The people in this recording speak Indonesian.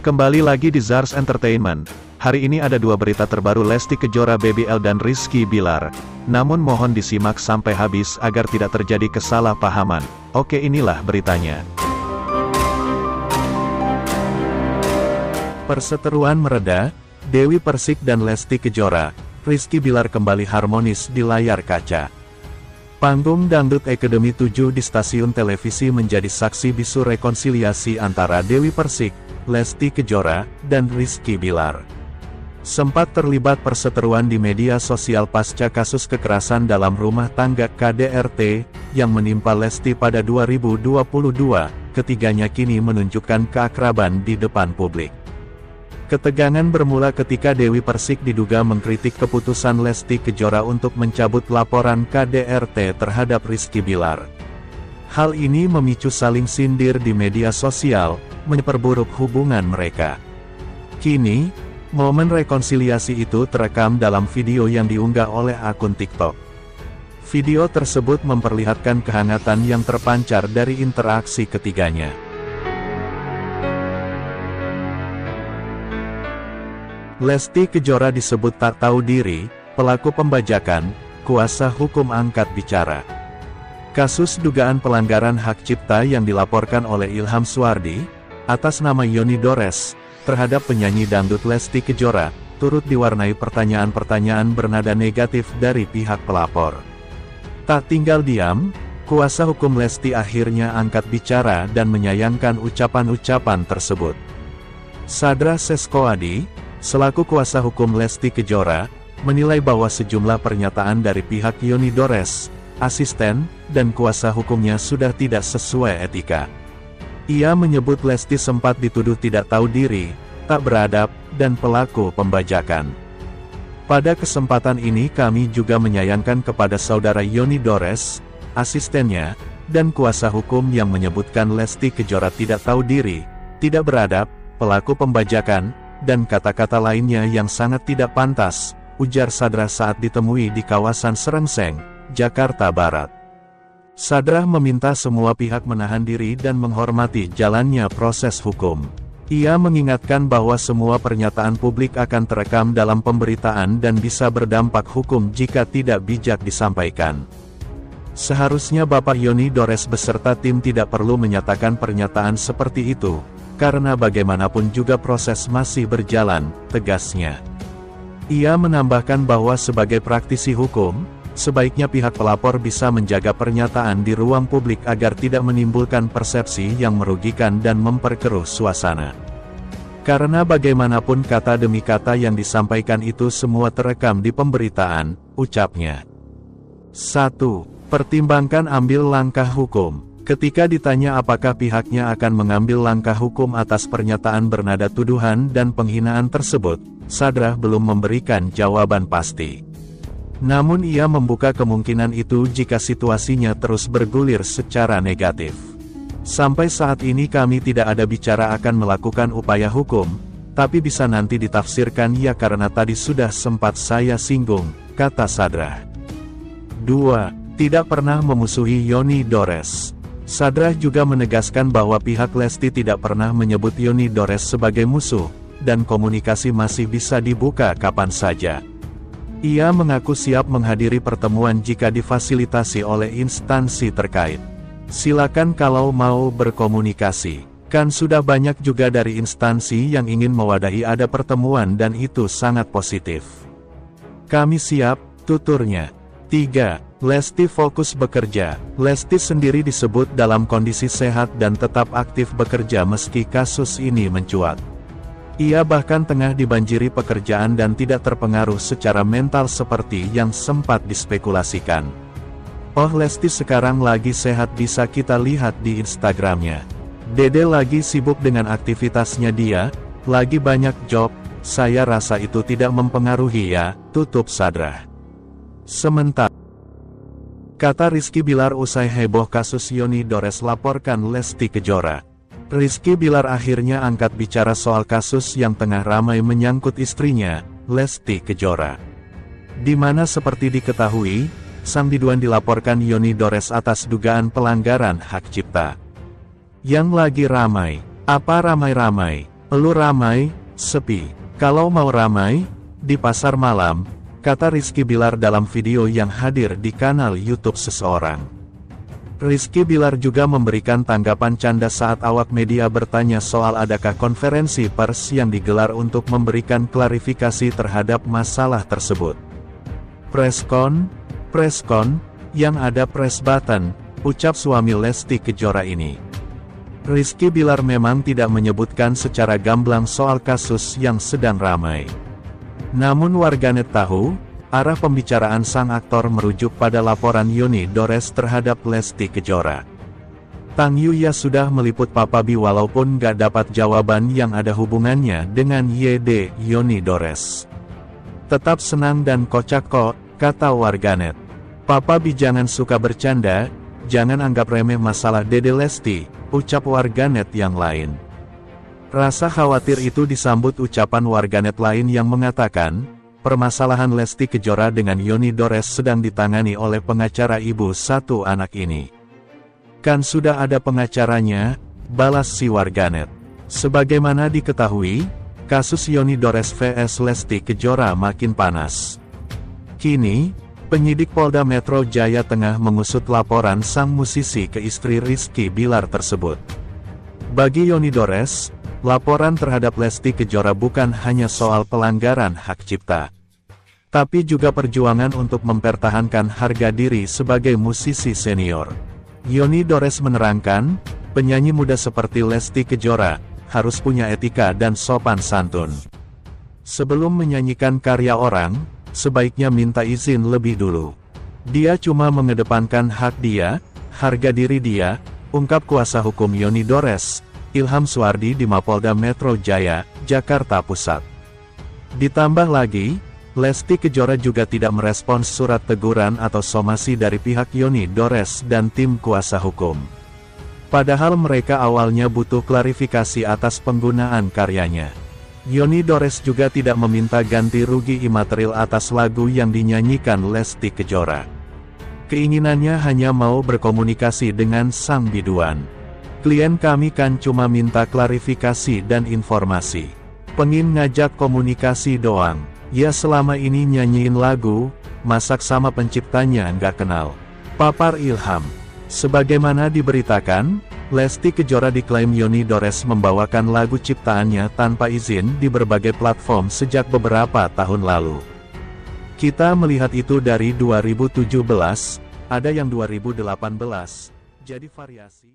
Kembali lagi di Zars Entertainment. Hari ini ada dua berita terbaru Lesti Kejora BBL dan Rizky Bilar. Namun mohon disimak sampai habis agar tidak terjadi kesalahpahaman. Oke, inilah beritanya. Perseteruan mereda, Dewi Persik dan Lesti Kejora, Rizky Bilar kembali harmonis di layar kaca. Panggung Dangdut Academy 7 di stasiun televisi menjadi saksi bisu rekonsiliasi antara Dewi Persik, Lesti Kejora, dan Rizky Bilar. Sempat terlibat perseteruan di media sosial pasca kasus kekerasan dalam rumah tangga KDRT, yang menimpa Lesti pada 2022, ketiganya kini menunjukkan keakraban di depan publik. Ketegangan bermula ketika Dewi Persik diduga mengkritik keputusan Lesti Kejora untuk mencabut laporan KDRT terhadap Rizky Bilar. Hal ini memicu saling sindir di media sosial, memperburuk hubungan mereka. Kini, momen rekonsiliasi itu terekam dalam video yang diunggah oleh akun TikTok. Video tersebut memperlihatkan kehangatan yang terpancar dari interaksi ketiganya. Lesti Kejora disebut tak tahu diri, pelaku pembajakan, kuasa hukum angkat bicara. Kasus dugaan pelanggaran hak cipta yang dilaporkan oleh Ilham Suwardi, atas nama Yoni Dores, terhadap penyanyi dangdut Lesti Kejora, turut diwarnai pertanyaan-pertanyaan bernada negatif dari pihak pelapor. Tak tinggal diam, kuasa hukum Lesti akhirnya angkat bicara dan menyayangkan ucapan-ucapan tersebut. Sadra Seskoadi, selaku kuasa hukum Lesti Kejora, menilai bahwa sejumlah pernyataan dari pihak Yoni Dores, asisten, dan kuasa hukumnya sudah tidak sesuai etika. Ia menyebut Lesti sempat dituduh tidak tahu diri, tak beradab, dan pelaku pembajakan. Pada kesempatan ini kami juga menyayangkan kepada saudara Yoni Dores, asistennya, dan kuasa hukum yang menyebutkan Lesti Kejora tidak tahu diri, tidak beradab, pelaku pembajakan, dan kata-kata lainnya yang sangat tidak pantas, ujar Sadra saat ditemui di kawasan Serengseng, Jakarta Barat. Sadra meminta semua pihak menahan diri dan menghormati jalannya proses hukum. Ia mengingatkan bahwa semua pernyataan publik akan terekam dalam pemberitaan dan bisa berdampak hukum jika tidak bijak disampaikan. Seharusnya Bapak Yoni Dores beserta tim tidak perlu menyatakan pernyataan seperti itu, karena bagaimanapun juga proses masih berjalan, tegasnya. Ia menambahkan bahwa sebagai praktisi hukum, sebaiknya pihak pelapor bisa menjaga pernyataan di ruang publik agar tidak menimbulkan persepsi yang merugikan dan memperkeruh suasana. Karena bagaimanapun kata demi kata yang disampaikan itu semua terekam di pemberitaan, ucapnya. 1. Pertimbangkan ambil langkah hukum. Ketika ditanya apakah pihaknya akan mengambil langkah hukum atas pernyataan bernada tuduhan dan penghinaan tersebut, Sadra belum memberikan jawaban pasti. Namun ia membuka kemungkinan itu jika situasinya terus bergulir secara negatif. Sampai saat ini kami tidak ada bicara akan melakukan upaya hukum, tapi bisa nanti ditafsirkan ya karena tadi sudah sempat saya singgung, kata Sadra. 2. Tidak pernah memusuhi Yoni Dores. Sadra juga menegaskan bahwa pihak Lesti tidak pernah menyebut Yoni Dores sebagai musuh, dan komunikasi masih bisa dibuka kapan saja. Ia mengaku siap menghadiri pertemuan jika difasilitasi oleh instansi terkait. Silakan kalau mau berkomunikasi. Kan sudah banyak juga dari instansi yang ingin mewadahi ada pertemuan dan itu sangat positif. Kami siap, tuturnya. 3. Lesti fokus bekerja. Lesti sendiri disebut dalam kondisi sehat dan tetap aktif bekerja meski kasus ini mencuat. Ia bahkan tengah dibanjiri pekerjaan dan tidak terpengaruh secara mental seperti yang sempat dispekulasikan. Oh, Lesti sekarang lagi sehat, bisa kita lihat di Instagramnya. Dede lagi sibuk dengan aktivitasnya dia, lagi banyak job, saya rasa itu tidak mempengaruhi ya, tutup Sadra. Sementara, kata Rizky Bilar usai heboh kasus Yoni Dores laporkan Lesti Kejora. Rizky Bilar akhirnya angkat bicara soal kasus yang tengah ramai menyangkut istrinya, Lesti Kejora. Di mana seperti diketahui, sang biduan dilaporkan Yoni Dores atas dugaan pelanggaran hak cipta. Yang lagi ramai, apa ramai-ramai? Elu ramai, sepi. Kalau mau ramai, di pasar malam, kata Rizky Bilar dalam video yang hadir di kanal YouTube seseorang. Rizky Bilar juga memberikan tanggapan canda saat awak media bertanya soal adakah konferensi pers yang digelar untuk memberikan klarifikasi terhadap masalah tersebut. Preskon, yang ada press button, ucap suami Lesti Kejora ini. Rizky Bilar memang tidak menyebutkan secara gamblang soal kasus yang sedang ramai. Namun warganet tahu, arah pembicaraan sang aktor merujuk pada laporan Yoni Dores terhadap Lesti Kejora. Tang Yuya sudah meliput Papa B walaupun gak dapat jawaban yang ada hubungannya dengan YD Yoni Dores. Tetap senang dan kocak kok, kata warganet. Papa B jangan suka bercanda, jangan anggap remeh masalah Dede Lesti, ucap warganet yang lain. Rasa khawatir itu disambut ucapan warganet lain yang mengatakan, permasalahan Lesti Kejora dengan Yoni Dores sedang ditangani oleh pengacara ibu satu anak ini. Kan sudah ada pengacaranya, balas si warganet. Sebagaimana diketahui, kasus Yoni Dores vs Lesti Kejora makin panas. Kini, penyidik Polda Metro Jaya tengah mengusut laporan sang musisi ke istri Rizky Bilar tersebut. Bagi Yoni Dores, laporan terhadap Lesti Kejora bukan hanya soal pelanggaran hak cipta, tapi juga perjuangan untuk mempertahankan harga diri sebagai musisi senior. Yoni Dores menerangkan, penyanyi muda seperti Lesti Kejora harus punya etika dan sopan santun. Sebelum menyanyikan karya orang, sebaiknya minta izin lebih dulu. Dia cuma mengedepankan hak dia, harga diri dia, ungkap kuasa hukum Yoni Dores, Ilham Suardi di Mapolda Metro Jaya, Jakarta Pusat. Ditambah lagi, Lesti Kejora juga tidak merespons surat teguran atau somasi dari pihak Yoni Dores dan tim kuasa hukum. Padahal mereka awalnya butuh klarifikasi atas penggunaan karyanya. Yoni Dores juga tidak meminta ganti rugi imaterial atas lagu yang dinyanyikan Lesti Kejora. Keinginannya hanya mau berkomunikasi dengan sang biduan. Klien kami kan cuma minta klarifikasi dan informasi. Pengin ngajak komunikasi doang. Ya selama ini nyanyiin lagu, masak sama penciptanya nggak kenal. Papar Ilham. Sebagaimana diberitakan, Lesti Kejora diklaim Yoni Dores membawakan lagu ciptaannya tanpa izin di berbagai platform sejak beberapa tahun lalu. Kita melihat itu dari 2017, ada yang 2018, jadi variasi.